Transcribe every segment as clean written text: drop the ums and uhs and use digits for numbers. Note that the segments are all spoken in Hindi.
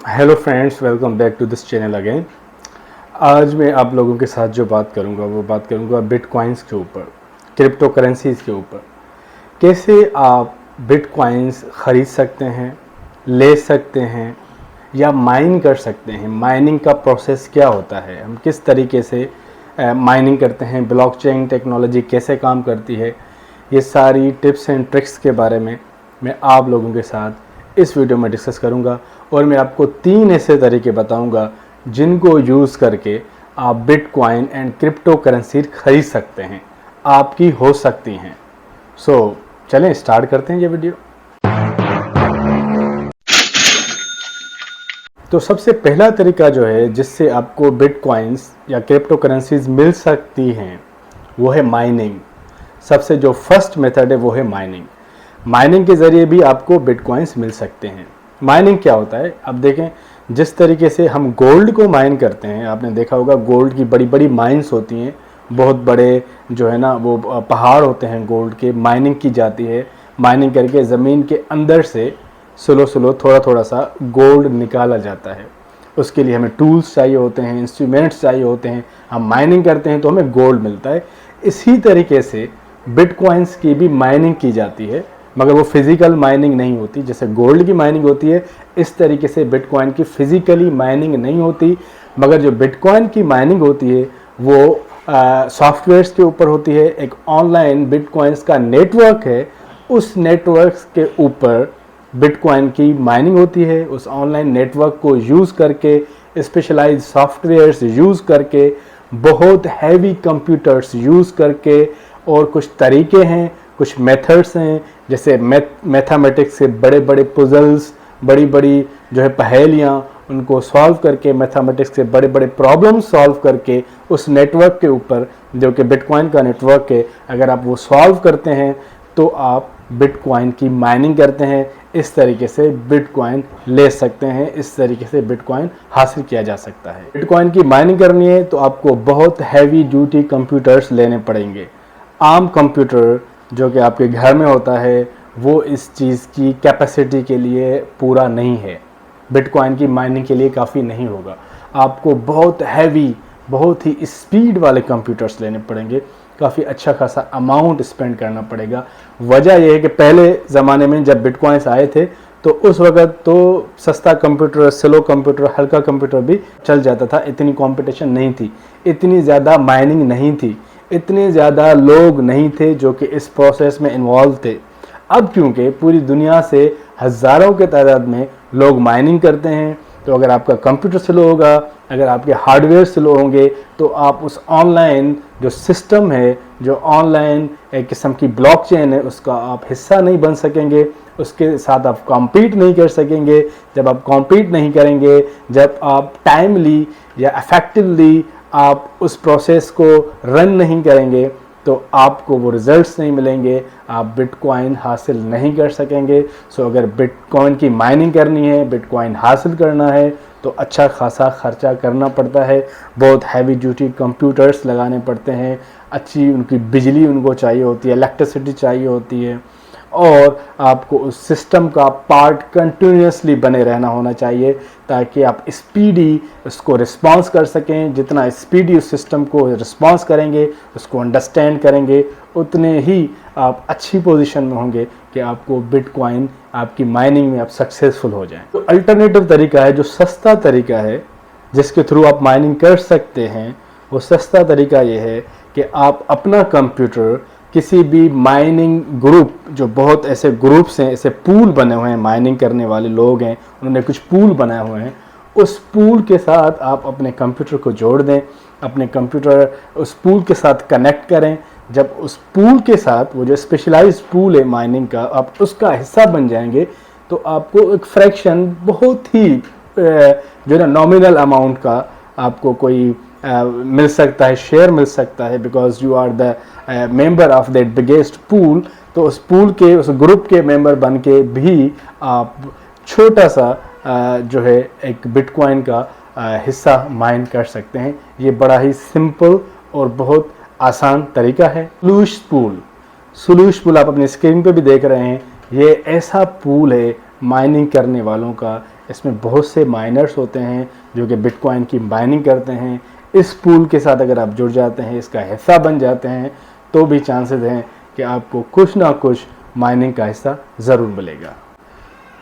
Hello friends, welcome back to this channel again. आज मैं आप लोगों के साथ जो बात करूंगा वो बात करूंगा बिटकॉइंस के ऊपर, क्रिप्टो करेंसीज़ के ऊपर। कैसे आप बिटकॉइंस ख़रीद सकते हैं, ले सकते हैं या माइन कर सकते हैं। माइनिंग का प्रोसेस क्या होता है, हम किस तरीके से माइनिंग करते हैं, ब्लॉकचेन टेक्नोलॉजी कैसे काम करती है, ये सारी टिप्स एंड ट्रिक्स के बारे में मैं आप लोगों के साथ इस वीडियो में डिस्कस करूंगा। और मैं आपको 3 ऐसे तरीके बताऊंगा जिनको यूज़ करके आप बिटकॉइन एंड क्रिप्टो करेंसी खरीद सकते हैं, आपकी हो सकती हैं। सो चलें स्टार्ट करते हैं ये वीडियो। तो सबसे पहला तरीका जो है जिससे आपको बिटकॉइंस या क्रिप्टो करेंसीज मिल सकती हैं वो है माइनिंग। सबसे जो फर्स्ट मेथड है वो है माइनिंग। माइनिंग के ज़रिए भी आपको बिटकॉइंस मिल सकते हैं। माइनिंग क्या होता है, अब देखें, जिस तरीके से हम गोल्ड को माइन करते हैं, आपने देखा होगा गोल्ड की बड़ी बड़ी माइंस होती हैं, बहुत बड़े जो है ना वो पहाड़ होते हैं गोल्ड के, माइनिंग की जाती है। माइनिंग करके ज़मीन के अंदर से स्लो स्लो थोड़ा थोड़ा सा गोल्ड निकाला जाता है। उसके लिए हमें टूल्स चाहिए होते हैं, इंस्ट्रूमेंट्स चाहिए होते हैं। हम माइनिंग करते हैं तो हमें गोल्ड मिलता है। इसी तरीके से बिटकॉइंस की भी माइनिंग की जाती है, मगर वो फिज़िकल माइनिंग नहीं होती। जैसे गोल्ड की माइनिंग होती है, इस तरीके से बिटकॉइन की फ़िज़िकली माइनिंग नहीं होती। मगर जो बिटकॉइन की माइनिंग होती है वो सॉफ्टवेयर्स के ऊपर होती है। एक ऑनलाइन बिटकॉइंस का नेटवर्क है, उस नेटवर्क के ऊपर बिटकॉइन की माइनिंग होती है। उस ऑनलाइन नेटवर्क को यूज़ करके, स्पेशलाइज्ड सॉफ्टवेयर्स यूज़ करके, बहुत हैवी कंप्यूटर्स यूज़ करके, और कुछ तरीके हैं, कुछ मेथड्स हैं, जैसे मैथमेटिक्स से बड़े बड़े पजल्स, बड़ी बड़ी जो है पहेलियाँ, उनको सॉल्व करके, मैथमेटिक्स से बड़े बड़े प्रॉब्लम सॉल्व करके उस नेटवर्क के ऊपर, जो कि बिटकॉइन का नेटवर्क है, अगर आप वो सॉल्व करते हैं तो आप बिटकॉइन की माइनिंग करते हैं। इस तरीके से बिटकॉइन ले सकते हैं, इस तरीके से बिटकॉइन हासिल किया जा सकता है। बिटकॉइन की माइनिंग करनी है तो आपको बहुत हैवी ड्यूटी कंप्यूटर्स लेने पड़ेंगे। आम कंप्यूटर जो कि आपके घर में होता है वो इस चीज़ की कैपेसिटी के लिए पूरा नहीं है, बिटकॉइन की माइनिंग के लिए काफ़ी नहीं होगा। आपको बहुत हैवी, बहुत ही स्पीड वाले कंप्यूटर्स लेने पड़ेंगे, काफ़ी अच्छा खासा अमाउंट स्पेंड करना पड़ेगा। वजह यह है कि पहले ज़माने में जब बिटकॉइंस आए थे तो उस वक़्त तो सस्ता कंप्यूटर, स्लो कंप्यूटर, हल्का कंप्यूटर भी चल जाता था। इतनी कंपटीशन नहीं थी, इतनी ज़्यादा माइनिंग नहीं थी, इतने ज़्यादा लोग नहीं थे जो कि इस प्रोसेस में इन्वॉल्व थे। अब क्योंकि पूरी दुनिया से हज़ारों के तादाद में लोग माइनिंग करते हैं, तो अगर आपका कंप्यूटर स्लो होगा, अगर आपके हार्डवेयर स्लो होंगे, तो आप उस ऑनलाइन जो सिस्टम है, जो ऑनलाइन एक किस्म की ब्लॉकचेन है, उसका आप हिस्सा नहीं बन सकेंगे, उसके साथ आप कॉम्पीट नहीं कर सकेंगे। जब आप कॉम्पीट नहीं करेंगे, जब आप टाइमली या इफ़ेक्टिवली आप उस प्रोसेस को रन नहीं करेंगे, तो आपको वो रिजल्ट्स नहीं मिलेंगे, आप बिटकॉइन हासिल नहीं कर सकेंगे। सो अगर बिटकॉइन की माइनिंग करनी है, बिटकॉइन हासिल करना है, तो अच्छा खासा खर्चा करना पड़ता है। बहुत हैवी ड्यूटी कंप्यूटर्स लगाने पड़ते हैं, अच्छी उनकी बिजली उनको चाहिए होती है, इलेक्ट्रिसिटी चाहिए होती है, और आपको उस सिस्टम का पार्ट कंटिन्यूसली बने रहना होना चाहिए ताकि आप स्पीडी उसको रिस्पॉन्स कर सकें। जितना स्पीडी उस सिस्टम को रिस्पॉन्स करेंगे, उसको अंडरस्टैंड करेंगे, उतने ही आप अच्छी पोजीशन में होंगे कि आपको बिटकॉइन, आपकी माइनिंग में आप सक्सेसफुल हो जाएं। तो अल्टरनेटिव तरीका है, जो सस्ता तरीका है जिसके थ्रू आप माइनिंग कर सकते हैं, वो सस्ता तरीका ये है कि आप अपना कंप्यूटर किसी भी माइनिंग ग्रुप, जो बहुत ऐसे ग्रुप्स हैं, ऐसे पूल बने हुए हैं, माइनिंग करने वाले लोग हैं, उन्होंने कुछ पूल बनाए हुए हैं, उस पूल के साथ आप अपने कंप्यूटर को जोड़ दें, अपने कंप्यूटर उस पूल के साथ कनेक्ट करें। जब उस पूल के साथ, वो जो स्पेशलाइज्ड पूल है माइनिंग का, आप उसका हिस्सा बन जाएंगे, तो आपको एक फ्रैक्शन, बहुत ही जो है नॉमिनल अमाउंट का आपको कोई मिल सकता है, शेयर मिल सकता है, because you are the member of that biggest pool. तो उस पूल के, उस ग्रुप के मेंबर बन के भी आप छोटा सा जो है एक बिटकॉइन का हिस्सा माइन कर सकते हैं। ये बड़ा ही सिंपल और बहुत आसान तरीका है। सुलूश पूल आप अपनी स्क्रीन पे भी देख रहे हैं। ये ऐसा पूल है माइनिंग करने वालों का, इसमें बहुत से माइनर्स होते हैं जो कि बिटकॉइन की माइनिंग करते हैं। इस पूल के साथ अगर आप जुड़ जाते हैं, इसका हिस्सा बन जाते हैं, तो भी चांसेस हैं कि आपको कुछ ना कुछ माइनिंग का हिस्सा ज़रूर मिलेगा।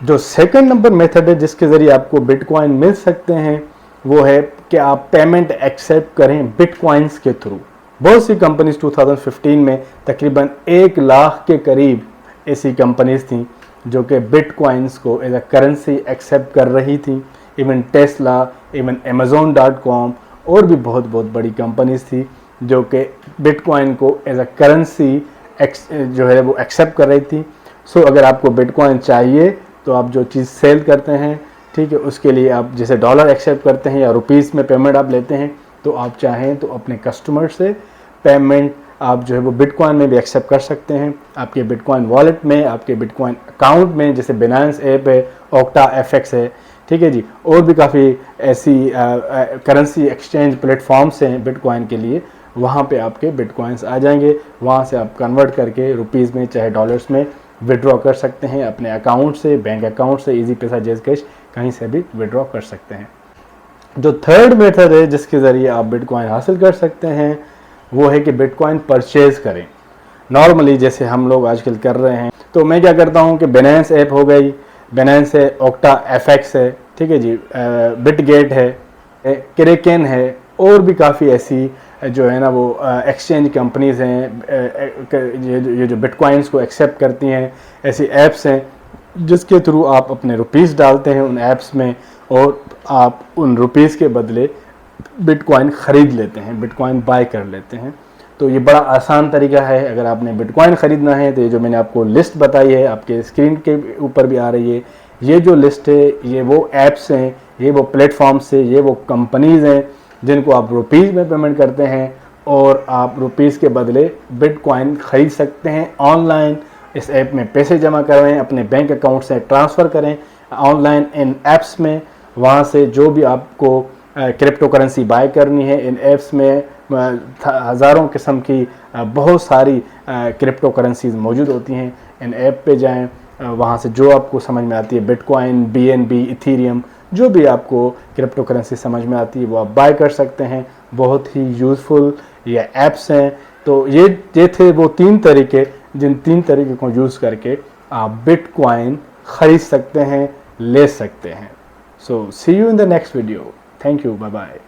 जो सेकंड नंबर मेथड है जिसके ज़रिए आपको बिटकॉइन मिल सकते हैं, वो है कि आप पेमेंट एक्सेप्ट करें बिटकॉइंस के थ्रू। बहुत सी कंपनीज 2015 में तकरीबन 1 लाख के करीब ऐसी कंपनीज थी जो कि बिटकॉइंस को एज अ करेंसी एक्सेप्ट कर रही थी। इवन टेस्ला, इवन Amazon.com और भी बहुत बड़ी कंपनीज थी जो कि बिटकॉइन को एज अ करेंसी जो है वो एक्सेप्ट कर रही थी। सो अगर आपको बिटकॉइन चाहिए तो आप जो चीज़ सेल करते हैं, ठीक है, उसके लिए आप जैसे डॉलर एक्सेप्ट करते हैं या रुपीस में पेमेंट आप लेते हैं, तो आप चाहें तो अपने कस्टमर से पेमेंट आप जो है वो बिटकॉइन में भी एक्सेप्ट कर सकते हैं। आपके बिटकॉइन वॉलेट में, आपके बिटकॉइन अकाउंट में, जैसे बिनांस ऐप है, ऑक्टा FX है, ठीक है जी, और भी काफ़ी ऐसी करेंसी एक्सचेंज प्लेटफॉर्म्स हैं बिटकॉइन के लिए। वहाँ पे आपके बिटकॉइंस आ जाएंगे, वहाँ से आप कन्वर्ट करके रुपीज़ में चाहे डॉलर्स में विड्रॉ कर सकते हैं अपने अकाउंट से, बैंक अकाउंट से, इजी पैसा, जेज कैश, कहीं से भी विड्रॉ कर सकते हैं। जो थर्ड मेथड है जिसके ज़रिए आप बिटकॉइन हासिल कर सकते हैं, वो है कि बिटकॉइन परचेज करें। नॉर्मली जैसे हम लोग आजकल कर रहे हैं, तो मैं क्या करता हूँ कि बिनांस ऐप हो गई, बिनांस है, ऑक्टा FX है, ठीक है जी, बिटगेट है, क्रेकेन है, और भी काफ़ी ऐसी जो है ना वो एक्सचेंज कंपनीज़ हैं ये जो बिटकॉइंस को एक्सेप्ट करती हैं, ऐसी ऐप्स हैं जिसके थ्रू आप अपने रुपीस डालते हैं उन ऐप्स में और आप उन रुपीस के बदले बिटकॉइन ख़रीद लेते हैं, बिटकॉइन बाय कर लेते हैं। तो ये बड़ा आसान तरीका है। अगर आपने बिटकॉइन ख़रीदना है तो ये जो मैंने आपको लिस्ट बताई है, आपके स्क्रीन के ऊपर भी आ रही है, ये जो लिस्ट है ये वो ऐप्स हैं, ये वो प्लेटफॉर्म्स हैं, ये वो कंपनीज़ हैं जिनको आप रुपीज़ में पेमेंट करते हैं और आप रुपीज़ के बदले बिटकॉइन ख़रीद सकते हैं ऑनलाइन। इस ऐप में पैसे जमा करवाएं, अपने बैंक अकाउंट से ट्रांसफ़र करें ऑनलाइन इन ऐप्स में। वहाँ से जो भी आपको क्रिप्टो करेंसी बाय करनी है, इन ऐप्स में हज़ारों किस्म की बहुत सारी क्रिप्टो करेंसीज मौजूद होती हैं। इन ऐप पे जाएं, वहाँ से जो आपको समझ में आती है, बिटकॉइन, BNB, इथीरियम, जो भी आपको क्रिप्टो करेंसी समझ में आती है वो आप बाय कर सकते हैं। बहुत ही यूज़फुल ये ऐप्स हैं। तो ये थे वो 3 तरीके, जिन 3 तरीके को यूज़ करके आप बिटकॉइन ख़रीद सकते हैं, ले सकते हैं। So see you in the next video. Thank you, bye bye.